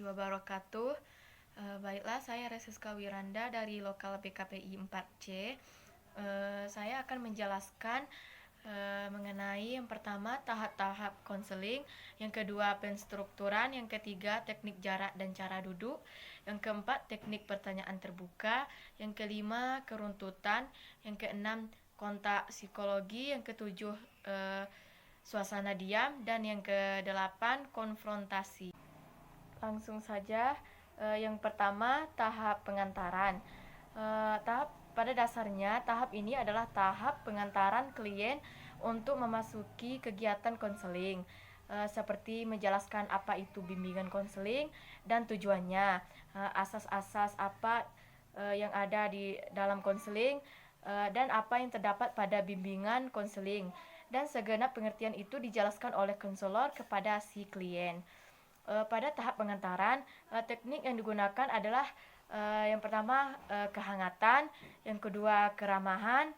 wabarakatuh. Baiklah, saya Resuska Wiranda dari lokal BKPI 4C. Saya akan menjelaskan mengenai yang pertama tahap-tahap konseling, yang kedua penstrukturan, yang ketiga teknik jarak dan cara duduk, yang keempat teknik pertanyaan terbuka, yang kelima keruntutan, yang keenam kontak psikologi, yang ketujuh suasana diam, dan yang kedelapan konfrontasi. Langsung saja, yang pertama tahap pengantaran. Pada dasarnya tahap ini adalah tahap pengantaran klien untuk memasuki kegiatan konseling, seperti menjelaskan apa itu bimbingan konseling dan tujuannya, asas-asas apa yang ada di dalam konseling, dan apa yang terdapat pada bimbingan konseling, dan segenap pengertian itu dijelaskan oleh konselor kepada si klien. Pada tahap pengantaran, teknik yang digunakan adalah yang pertama kehangatan, yang kedua keramahan,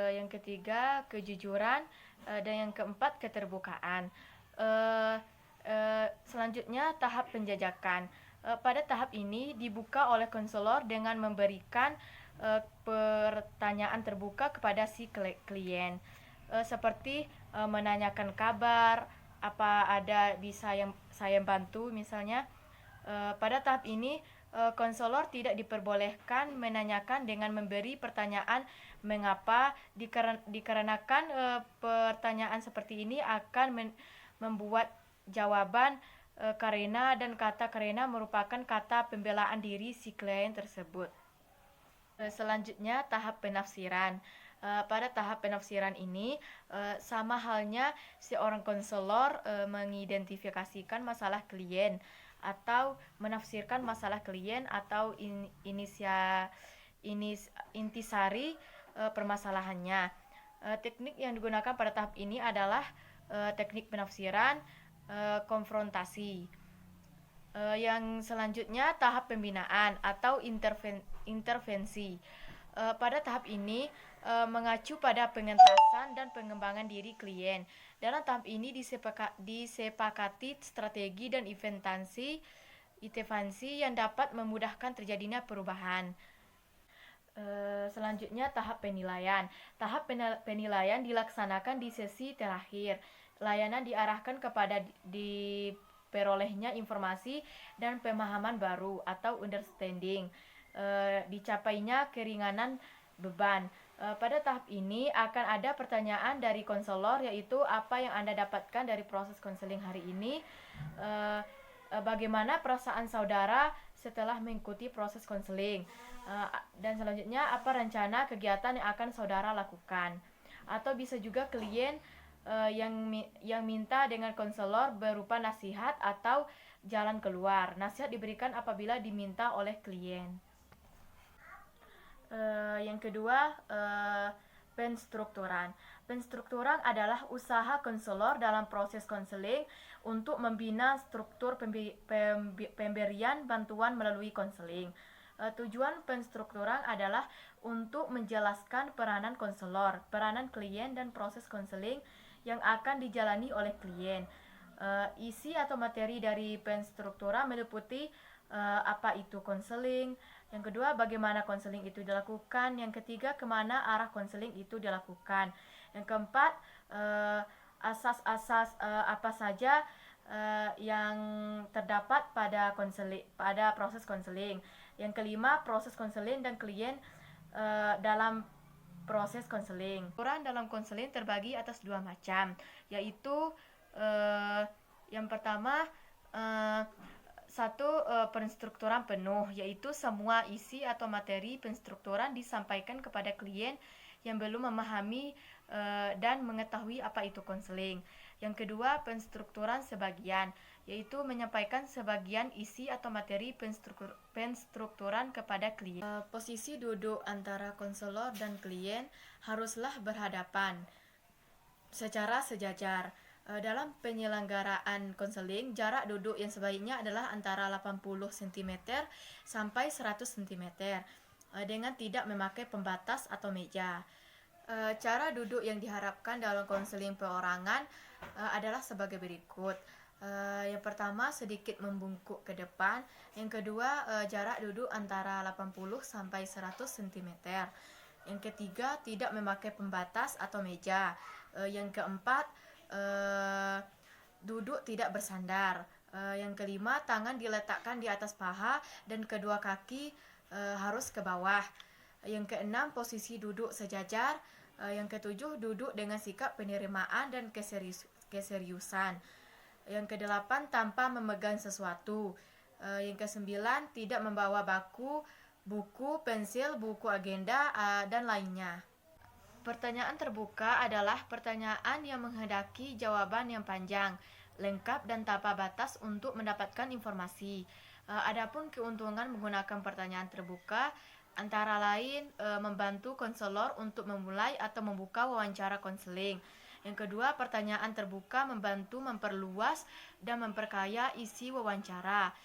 yang ketiga kejujuran, dan yang keempat keterbukaan. Selanjutnya tahap penjajakan. Pada tahap ini dibuka oleh konselor dengan memberikan pertanyaan terbuka kepada si klien, seperti menanyakan kabar, apa ada bisa yang saya bantu misalnya. Pada tahap ini konselor tidak diperbolehkan menanyakan dengan memberi pertanyaan mengapa, dikarenakan pertanyaan seperti ini akan membuat jawaban karena, dan kata karena merupakan kata pembelaan diri si klien tersebut. Selanjutnya tahap penafsiran. Pada tahap penafsiran ini sama halnya seorang konselor mengidentifikasikan masalah klien atau menafsirkan masalah klien atau intisari permasalahannya. Teknik yang digunakan pada tahap ini adalah teknik penafsiran konfrontasi. Yang selanjutnya tahap pembinaan atau intervensi. Pada tahap ini mengacu pada pengentasan dan pengembangan diri klien. Dalam tahap ini disepakati strategi dan intervensi yang dapat memudahkan terjadinya perubahan. Selanjutnya tahap penilaian. Tahap penilaian dilaksanakan di sesi terakhir. Layanan diarahkan kepada diperolehnya informasi dan pemahaman baru atau understanding, dicapainya keringanan beban. Pada tahap ini akan ada pertanyaan dari konselor, yaitu apa yang Anda dapatkan dari proses konseling hari ini, bagaimana perasaan saudara setelah mengikuti proses konseling, dan selanjutnya apa rencana kegiatan yang akan saudara lakukan. Atau bisa juga klien yang minta dengan konselor berupa nasihat atau jalan keluar. Nasihat diberikan apabila diminta oleh klien. Yang kedua, penstrukturan. Penstrukturan adalah usaha konselor dalam proses konseling untuk membina struktur pemberian bantuan melalui konseling. Tujuan penstrukturan adalah untuk menjelaskan peranan konselor, peranan klien, dan proses konseling yang akan dijalani oleh klien. Isi atau materi dari penstrukturan meliputi apa itu konseling, yang kedua bagaimana konseling itu dilakukan, yang ketiga kemana arah konseling itu dilakukan, yang keempat asas-asas apa saja yang terdapat pada proses konseling, yang kelima proses konseling dan klien dalam proses konseling. Ukuran dalam konseling terbagi atas dua macam, yaitu yang pertama penstrukturan penuh, yaitu semua isi atau materi penstrukturan disampaikan kepada klien yang belum memahami dan mengetahui apa itu konseling. Yang kedua, penstrukturan sebagian, yaitu menyampaikan sebagian isi atau materi penstrukturan kepada klien. Posisi duduk antara konselor dan klien haruslah berhadapan secara sejajar. Dalam penyelenggaraan konseling, jarak duduk yang sebaiknya adalah antara 80 cm sampai 100 cm dengan tidak memakai pembatas atau meja. Cara duduk yang diharapkan dalam konseling perorangan adalah sebagai berikut. Yang pertama, sedikit membungkuk ke depan. Yang kedua, jarak duduk antara 80 sampai 100 cm. Yang ketiga, tidak memakai pembatas atau meja. Yang keempat, duduk tidak bersandar. Yang kelima, tangan diletakkan di atas paha dan kedua kaki harus ke bawah. Yang keenam, posisi duduk sejajar. Yang ketujuh, duduk dengan sikap penerimaan dan keseriusan. Yang kedelapan, tanpa memegang sesuatu. Yang kesembilan, tidak membawa buku, pensil, buku agenda, dan lainnya. Pertanyaan terbuka adalah pertanyaan yang menghendaki jawaban yang panjang, lengkap, dan tanpa batas untuk mendapatkan informasi. Adapun keuntungan menggunakan pertanyaan terbuka antara lain membantu konselor untuk memulai atau membuka wawancara konseling. Yang kedua, pertanyaan terbuka membantu memperluas dan memperkaya isi wawancara.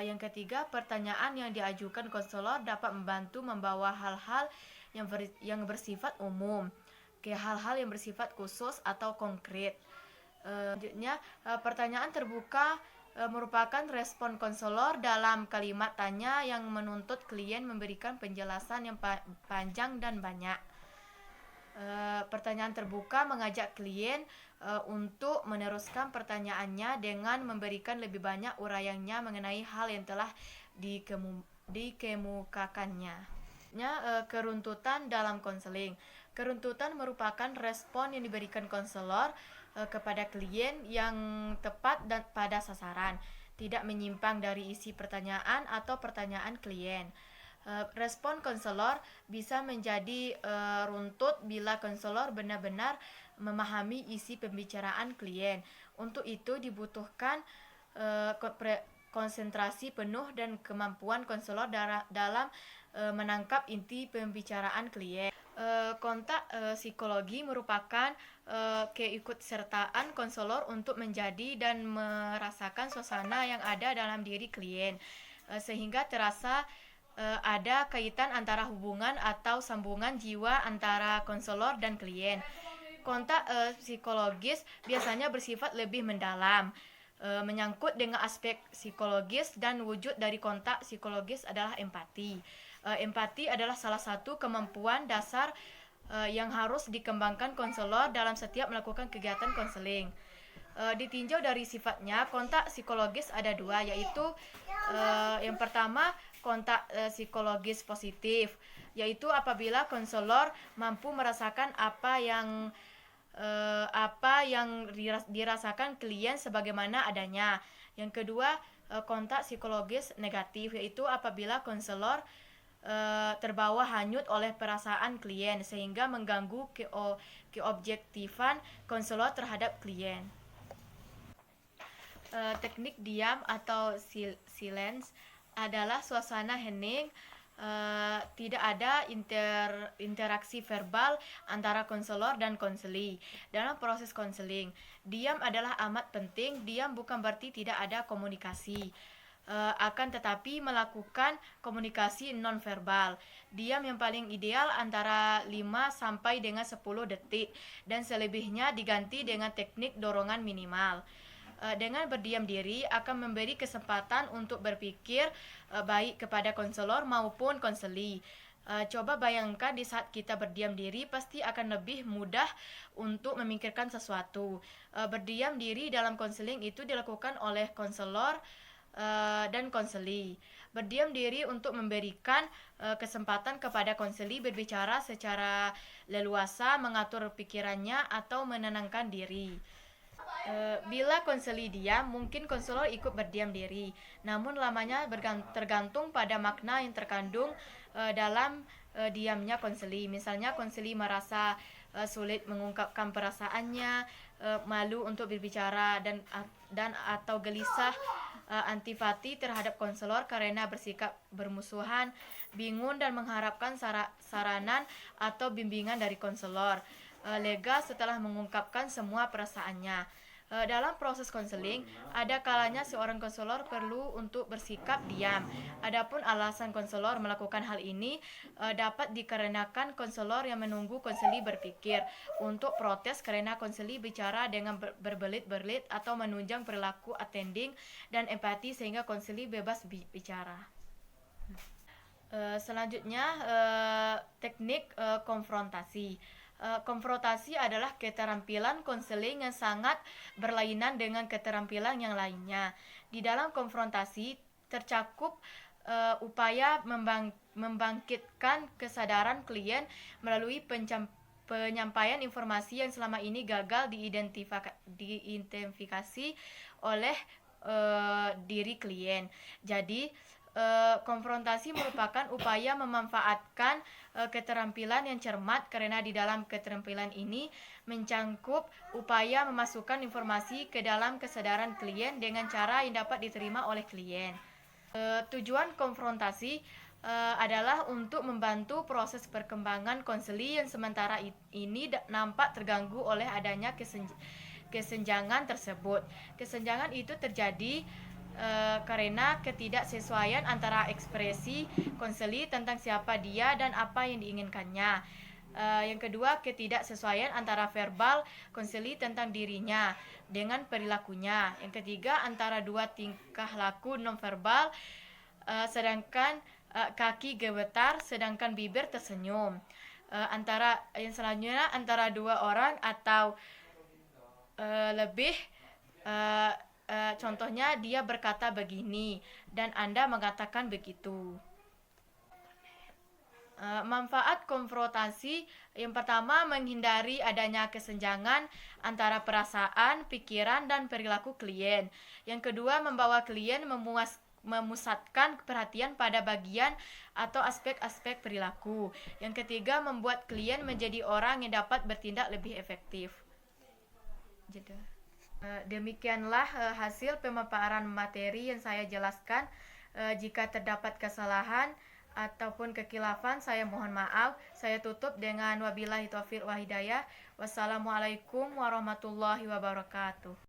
Yang ketiga, pertanyaan yang diajukan konselor dapat membantu membawa hal-hal yang bersifat umum ke hal-hal yang bersifat khusus atau konkret. Selanjutnya, pertanyaan terbuka merupakan respon konselor dalam kalimat tanya yang menuntut klien memberikan penjelasan yang panjang dan banyak. Pertanyaan terbuka mengajak klien untuk meneruskan pertanyaannya dengan memberikan lebih banyak uraiannya mengenai hal yang telah dikemukakannya. Keruntutan dalam konseling. Keruntutan merupakan respon yang diberikan konselor kepada klien yang tepat dan pada sasaran, tidak menyimpang dari isi pertanyaan atau pertanyaan klien. Respon konselor bisa menjadi runtut bila konselor benar-benar memahami isi pembicaraan klien. Untuk itu dibutuhkan konsentrasi penuh dan kemampuan konselor dalam menangkap inti pembicaraan klien. Kontak psikologi merupakan keikutsertaan konselor untuk menjadi dan merasakan suasana yang ada dalam diri klien, sehingga terasa ada kaitan antara hubungan atau sambungan jiwa antara konselor dan klien. Kontak psikologis biasanya bersifat lebih mendalam, menyangkut dengan aspek psikologis, dan wujud dari kontak psikologis adalah empati. Empati adalah salah satu kemampuan dasar yang harus dikembangkan konselor dalam setiap melakukan kegiatan konseling. Ditinjau dari sifatnya, kontak psikologis ada dua, yaitu yang pertama, kontak psikologis positif, yaitu apabila konselor mampu merasakan apa yang dirasakan klien sebagaimana adanya. Yang kedua, kontak psikologis negatif, yaitu apabila konselor terbawa hanyut oleh perasaan klien sehingga mengganggu keobjektifan konselor terhadap klien. Teknik diam atau silence adalah suasana hening, tidak ada interaksi verbal antara konselor dan konseli. Dalam proses konseling, diam adalah amat penting. Diam bukan berarti tidak ada komunikasi, akan tetapi melakukan komunikasi non-verbal. Diam yang paling ideal antara 5 sampai dengan 10 detik, dan selebihnya diganti dengan teknik dorongan minimal. Dengan berdiam diri akan memberi kesempatan untuk berpikir baik kepada konselor maupun konseli. Coba bayangkan di saat kita berdiam diri, pasti akan lebih mudah untuk memikirkan sesuatu. Berdiam diri dalam konseling itu dilakukan oleh konselor dan konseli. Berdiam diri untuk memberikan kesempatan kepada konseli berbicara secara leluasa, mengatur pikirannya, atau menenangkan diri. Bila konseli diam, mungkin konselor ikut berdiam diri. Namun lamanya tergantung pada makna yang terkandung dalam diamnya konseli. Misalnya konseli merasa sulit mengungkapkan perasaannya, malu untuk berbicara, dan atau gelisah, antipati terhadap konselor karena bersikap bermusuhan, bingung dan mengharapkan saranan atau bimbingan dari konselor, lega setelah mengungkapkan semua perasaannya. Dalam proses konseling, ada kalanya seorang konselor perlu untuk bersikap diam. Adapun alasan konselor melakukan hal ini dapat dikarenakan konselor yang menunggu konseli berpikir, untuk protes karena konseli bicara dengan berbelit-belit atau menunjang perilaku attending dan empati sehingga konseli bebas bicara. Selanjutnya, teknik konfrontasi. Konfrontasi adalah keterampilan konseling yang sangat berlainan dengan keterampilan yang lainnya. Di dalam konfrontasi tercakup upaya membangkitkan kesadaran klien melalui penyampaian informasi yang selama ini gagal diidentifikasi oleh diri klien. Jadi, konfrontasi merupakan upaya memanfaatkan keterampilan yang cermat, karena di dalam keterampilan ini mencangkup upaya memasukkan informasi ke dalam kesadaran klien dengan cara yang dapat diterima oleh klien. Tujuan konfrontasi adalah untuk membantu proses perkembangan konseli yang sementara ini nampak terganggu oleh adanya kesenjangan tersebut. Kesenjangan itu terjadi karena ketidaksesuaian antara ekspresi konseli tentang siapa dia dan apa yang diinginkannya. Yang kedua, ketidaksesuaian antara verbal konseli tentang dirinya dengan perilakunya. Yang ketiga, antara dua tingkah laku nonverbal, sedangkan kaki gemetar sedangkan bibir tersenyum. Yang selanjutnya, antara dua orang atau lebih. Contohnya, dia berkata begini dan Anda mengatakan begitu. Manfaat konfrontasi yang pertama, menghindari adanya kesenjangan antara perasaan, pikiran, dan perilaku klien. Yang kedua, membawa klien memusatkan perhatian pada bagian atau aspek-aspek perilaku. Yang ketiga, membuat klien menjadi orang yang dapat bertindak lebih efektif. Demikianlah hasil pemaparan materi yang saya jelaskan. Jika terdapat kesalahan ataupun kekilafan, saya mohon maaf. Saya tutup dengan wabillahi taufiq wa hidayah. Wassalamualaikum warahmatullahi wabarakatuh.